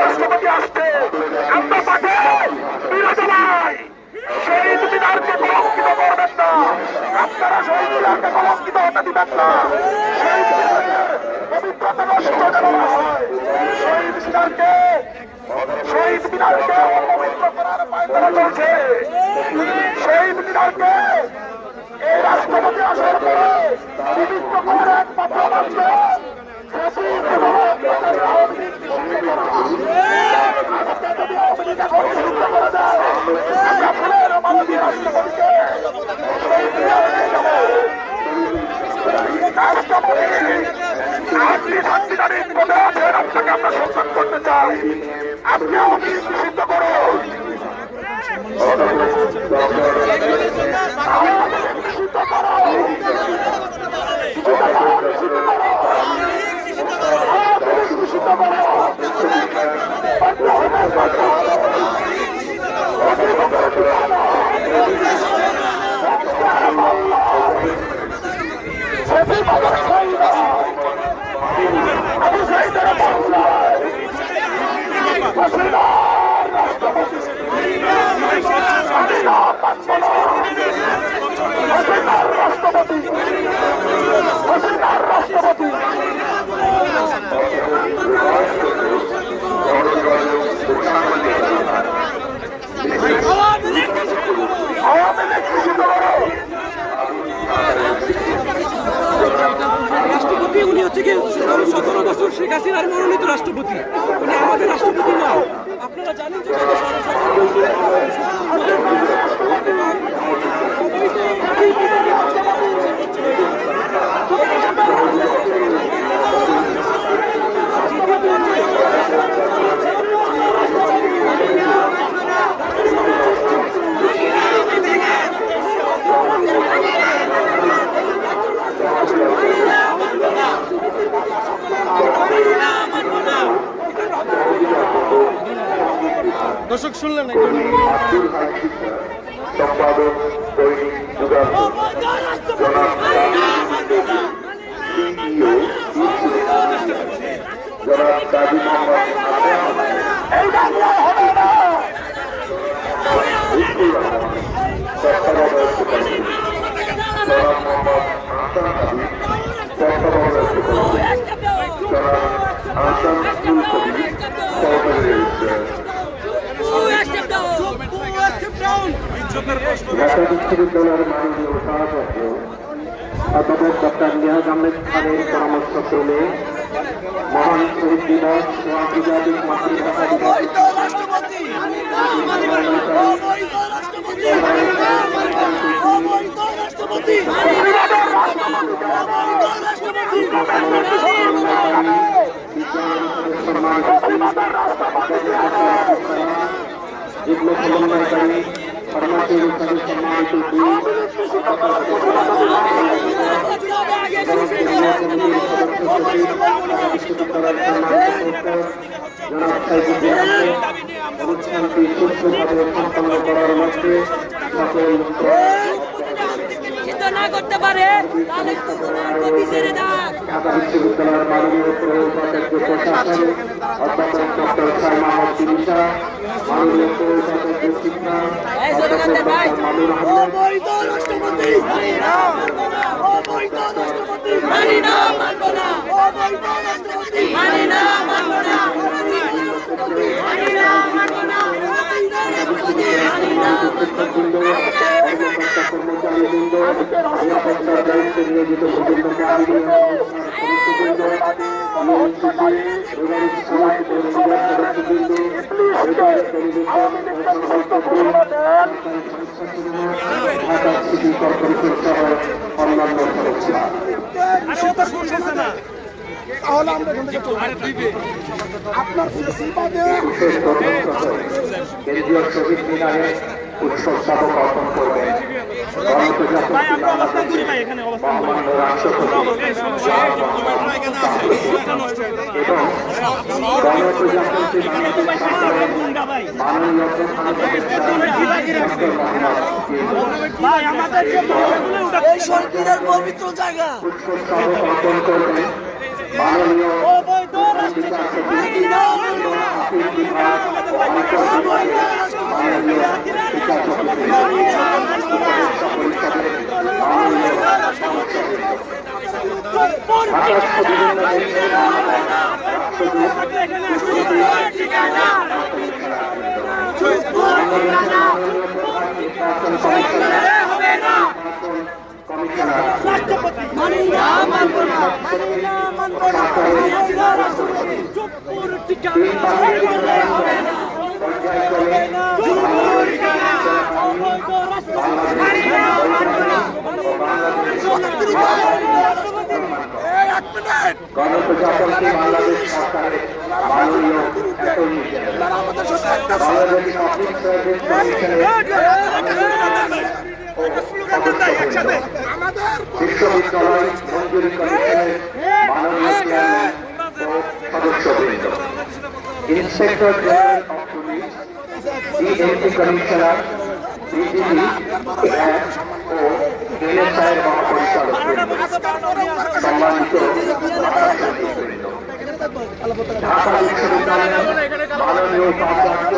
রাষ্ট্রপতি আসছে, আমরা তাকে বিরোধী নাই। শহীদ মিনারকে কলঙ্কিত করবেন না, আপনারা শহীদ মিনারকে কলঙ্কিত হতে দিবেন না। শহীদ মিনারের পবিত্রতা নষ্ট করা হয়। শহীদ মিনারকে অপবিত্র করার পায়তারা চলছে। শহীদ মিনারকে এই রাষ্ট্রপতি আসার পরে পবিত্র করার একমাত্র মাত্র আপনাকে আমরা সম্মান করতে চাই। আপনি আমাকে নিষিদ্ধ করুন, নিষিদ্ধ রাষ্ট্রপতি উনি হচ্ছে কি 17 বছর শেখ হাসিনার মনোনীত রাষ্ট্রপতি, উনি আমাদের রাষ্ট্রপতি না। আপনারা জানেন যে দর্শক শুনলেন সম্পাদক দৈনিক যুগান্তর জনাব কাজী ঢাকা বিশ্ববিদ্যালয়ের মাননীয় উপাচার্য অধ্যাপক ডক্টর নিয়াজ আহমেদ খানের পরামর্শক্রমে মহান শহীদ দিবস ও আন্তর্জাতিক মাতৃভাষা দিবস যেগুলো সমন্বয়কারী ফার্মাসি অনুষ্ঠানের সম্মানিত অনুষ্ঠানটি সুষ্ঠুভাবে সম্পন্ন করার লক্ষ্যে সকল না করতে পারে ঢাকা বিশ্ববিদ্যালয়ের মাননীয় উপাচার্য প্রশাসন অধ্যাপক ডক্টর সাইমা তিরিশা, মাননীয় উপাচার্য শিক্ষা অধ্যাপক ডক্টর মামুন কর্মচারীবৃন্দ, নিরাপত্তার দায়িত্বে নিয়োজিত বিভিন্ন ঢাকা সিটি কর্পোরেশন সহ অন্যান্য সদস্যরা কেন্দ্রীয় শহীদ মিনারে উৎসব স্থাপক অর্পণ করবেন মহামান্য রাষ্ট্রপতি এবং গণপ্রজাতন্ত্রী বাংলাদেশ সরকারের মাননীয় প্রধান এই শহীদের পবিত্র জায়গা উৎসব স্থাপক অর্পণ করবেন মাননীয় গণপ্রজাতন্ত্রী বাংলাদেশ সরকারের মাননীয় attorney general Bangladesh office service কমিশনের বিশ্ববিদ্যালয় মঞ্জুরি কমিশনের মাননীয় চেয়ারম্যান ও সদস্যবৃন্দ inspector general of police DMP commissioner DGP ও এনএসআইয়ের মহাপরিচালক সম্মানিত ঢাকা বিশ্ববিদ্যালয়ের মাননীয় উপাচার্য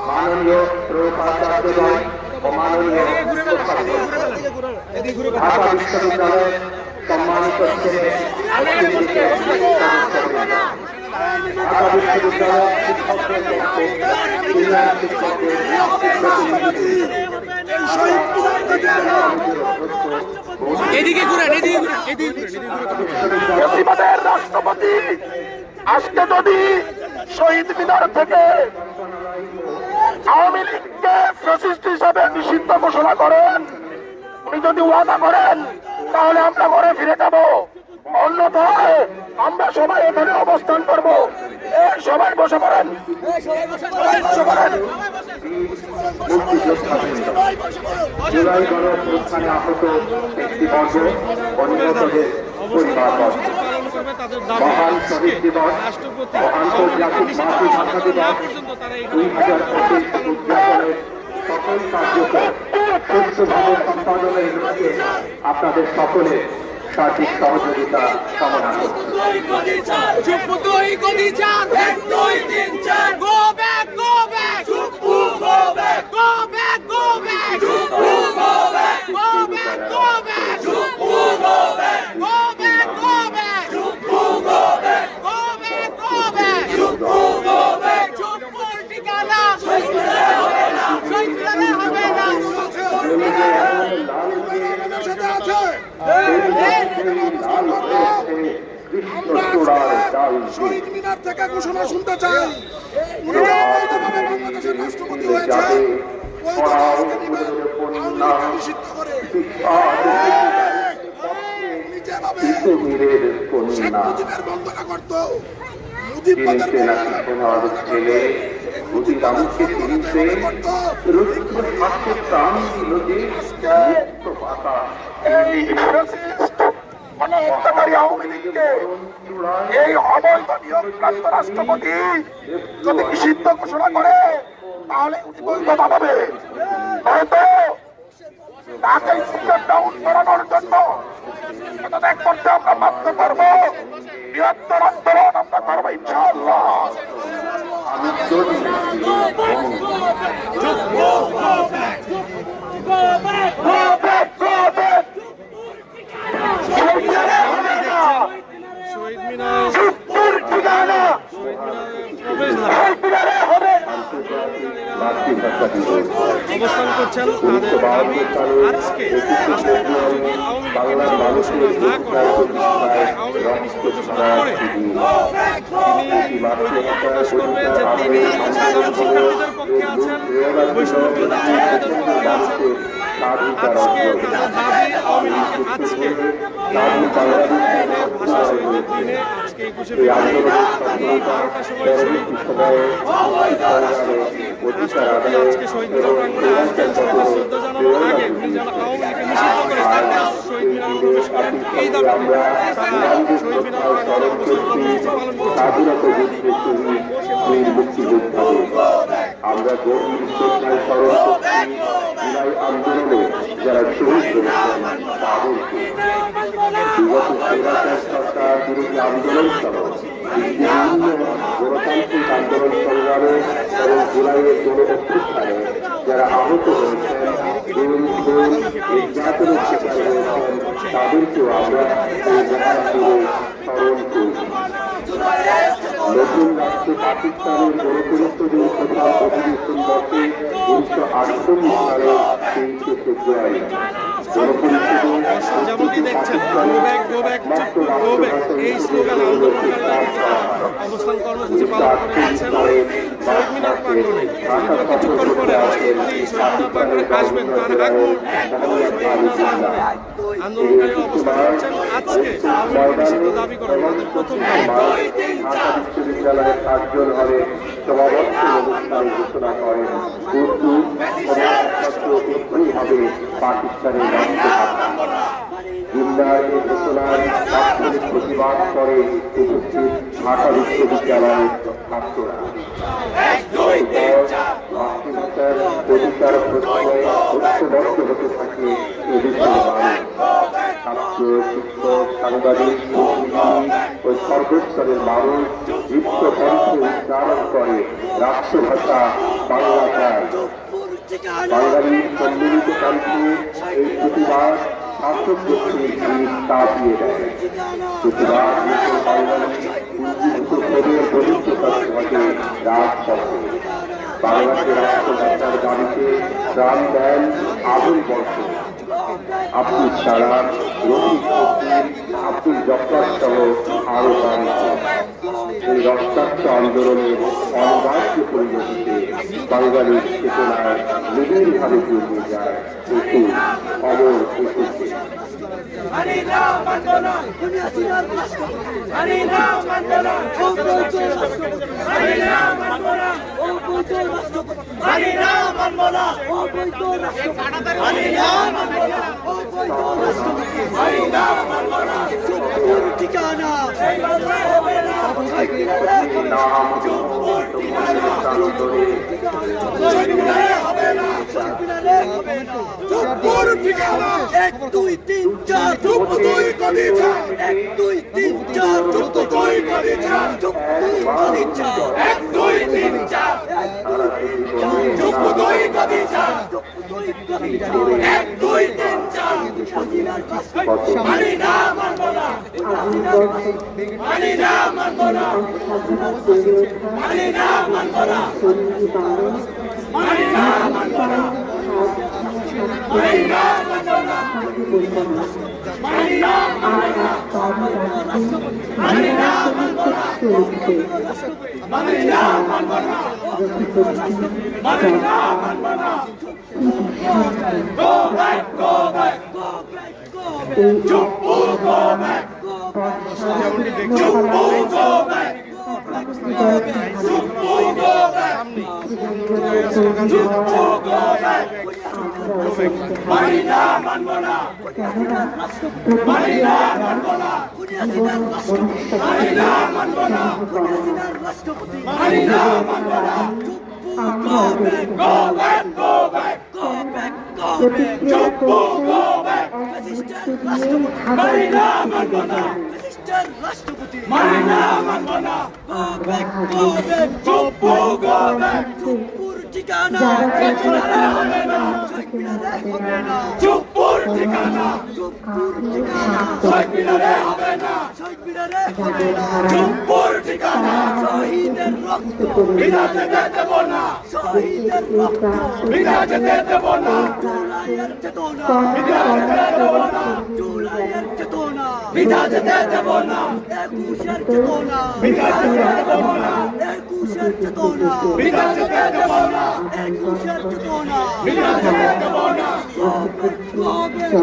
মাননীয় প্রোপাচার্যগণ ও মাননীয় ঢাকা বিশ্ববিদ্যালয়ের সম্মানিত ছেলে ঢাকা বিশ্ববিদ্যালয়ের শিক্ষকদের এদিকে ঘুরেন এদিকে ঘুরেন এদিকে বেশিরভাগের রাষ্ট্রপতি আজকে যদি শহীদ মিনার থেকে আওয়ামী লীগকে ফ্যাসিস্ট হিসাবে নিষিদ্ধ ঘোষণা করেন, উনি যদি ওয়াদা করেন তাহলে আমরা ঘরে ফিরে যাব, অন্যথায় আমরা সবাই এখানে অবস্থান করব। সবাই বসে পড়েন, বসে পড়েন। জুলাই গণঅভ্যুত্থানে আহত ব্যক্তিবর্গ ও নিহতদের পরিবারবর্গ, মহান শহীদ দিবস ও আন্তর্জাতিক মাতৃভাষা দিবস 2025 উদযাপনের সকল কার্যক্রম সুষ্ঠুভাবে সম্পাদনের লক্ষ্যে আপনাদের সকলের সার্বিক সহযোগিতা কামনা করছি। শহীদ মিনার থেকে ঘোষণা শুনতে চাই, উনি অবৈধভাবে বাংলাদেশের রাষ্ট্রপতি হয়েছে, বৈধ রাজকে নিবেন, আওয়ামী লীগকে নিষিদ্ধ করে। উনি যেভাবে শেখ মুজিবের বন্দনা করত, মুজিব পদের ছেলে মুজিবামকে চিনতে রুদ্ধ স্বার্থে প্রাণ দিল যে মুক্ত পাতা হত্যাকারী আওয়ামী লীগকে এই অবৈধ নিয়োগপ্রাপ্ত রাষ্ট্রপতি যদি নিষিদ্ধ ঘোষণা করে তাহলে উনি বৈধতা পাবে, হয়তো তাকে স্টেপ ডাউন করানোর জন্য পদত্যাগ করতে আমরা বাধ্য করবো। বৃহত্তর আন্দোলন আমরা করবো ইনশাআল্লাহ। অবস্থান করছেন তাদের দাবি আজকে রাষ্ট্রপতি আওয়ামী লীগের ঘোষণা না করে আওয়ামী লীগকে নিষিদ্ধ ঘোষণা করে তিনি প্রকাশ করবেন যে তিনি সাধারণ শিক্ষার্থীদের পক্ষে আছেন, বৈষম্য বিরোধী ছাত্রদের পক্ষে আছেন। আজকে তাদের দাবি আওয়ামী লীগকে আজকে ভাষা শহীদের দিনে আজকে 21শে ফেব্রুয়ারি এই 12টার সময় শহীদ অধিকার রাষ্ট্রপতি আদায়ে আজকে শহীদ মিনার প্রাঙ্গণে আসবেন, শহীদের শ্রদ্ধা জানানোর আগে উনি যেন আওয়ামী লীগকে নিষিদ্ধ করে তাদের শহীদ মিনারে প্রবেশ করেন, এই দাবিতে তারা শহীদ মিনার প্রাঙ্গণে অবস্থান কর্মসূচি পালন করছে। স্বাধীনতা যুদ্ধে শহীদ বীর মুক্তিযোদ্ধাদের আমরা গভীর শ্রদ্ধায় স্মরণ করছি। জুলাই আন্দোলনে যারা শহীদ হয়েছেন তাদেরকে বিগত স্বৈরাচার সরকার বিরোধী আন্দোলন সহ বিভিন্ন গণতান্ত্রিক আন্দোলন সংগ্রামে এবং জুলাইয়ের গণ অভ্যুত্থানে যারা আহত হয়েছেন, নির্যাতনের শিকার হয়েছেন, তাদেরকেও আমরা এই মহান দিনে স্মরণ করি। নতুন রাষ্ট্র পাকিস্তানের গণতন্ত্রের প্রধান অধিবেশন বসে 1948 সালে 23 ফেব্রুয়ারি। যেমনটি দেখছেন go back go back go back এই স্লোগানে আন্দোলনকারীরা অবস্থান কর্মসূচি পালন করে যাচ্ছেন শহীদ মিনার প্রাঙ্গণে। কিছুক্ষণ পরে রাষ্ট্রপতি শহীদ মিনার প্রাঙ্গণে আসবেন, তার আগ মুহূর্তে আন্দোলনকারীরা অবস্থান করছেন আজকে আওয়ামী লীগ নিষিদ্ধ দাবি করে তাদের প্রথম দাবি। ঢাকা বিশ্ববিদ্যালয়ের 8 জন হলে সমাবর্তন অনুষ্ঠানে ঘোষণা করেন উর্দু হবে পাকিস্তানের রাষ্ট্রভাষা। জিন্দার এই ঘোষণার তাৎক্ষণিক প্রতিবাদ করে উপস্থিত ঢাকা বিশ্ববিদ্যালয়ের ছাত্ররা। মাতৃভাষার অধিকার প্রশ্নে ঐক্যবদ্ধ হতে থাকে এদেশের মানুষ। ছাত্র, শিক্ষক, সাংবাদিক, ও সর্বস্তরের মানুষ দীপ্ত কণ্ঠে উচ্চারণ করে রাষ্ট্রভাষা বাংলাটাই। বাঙালির সম্মিলিত কণ্ঠে এই প্রতিবাদ শাসক গোষ্ঠীর ভিড় কাঁপিয়ে দেয়। প্রতিবাদ বাঙালি পুঞ্জীভূত বহিষ্কৃত ঘটে রাজপথে। বাংলাকে রাষ্ট্রভাষার দাবিতে প্রাণ দেন আবুল বর্ষণ, আব্দুল সালাম, রফিক উদ্দিন, আব্দুল জব্বার সহ আরো অনেকে। এই রক্তাক্ত আন্দোলনের অনিবার্য পরিণতিতে বাঙালির চেতনায় নিবিড়ভাবে জড়িয়ে যায় একটি অমর ঐতিহ্য। ঠিকানা এক দুই তিন চার চুপ দুই কলি চার এক দুই তিন চার চুপ দুই কলি চার চুপ দুই কলি চার এক দুই তিন চার চুপ দুই কলি চার চুপ দুই কলি চার এক দুই তিন চার মানি না মানব না মানি না মানব না মানি না মানব না মানি না মানব না মানি না মানব না মানি না মানব না মানি না মানব না মানি না মানব না মানি না মানব না go back go back go back go back চুপু go back চুপু go back চুপু go back চুপু go back মানি না মানব না মানি না মানব না মানি না মানব না মানি না মানব না go back go back go back go back go back চুপু go back মানি না মানব না রাষ্ট্রপতি মানি না মানব না go back go back চুপু go back চুপুর ঠিকানা হবে না চুপুর ঠিকানা চুপুর ঠিকানা শহীদরে হবে না শহীদরে হবে না চুপুর ঠিকানা শহীদের রক্ত বিনাতে দেব না শহীদের রক্ত বিনাতে দেব না জুলাইয়ের চেতনা বিনাতে দেব না জুলাইয়ের চেতনা বিনাতে দেব না একুশের চেতনা বিনাতে দেব না একুশের চেতনা বিনাতে দেব না একুশের চেতনা বিনাতে দেব না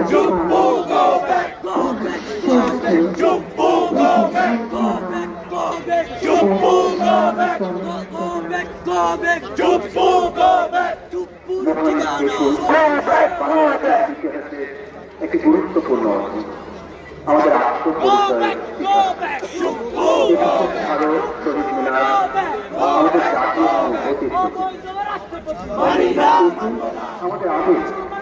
চুপু go back go back go back চুপু go back go back go back চুপু go back go back go back, Chuppu go back, চুপ্পুর ঠিকানা। একটি গুরুত্বপূর্ণ আমাদের আত্মপরিচয় ভারত শহীদ মিনার আমাদের জাতীয় ঐতিহ্য আমাদের আবেগ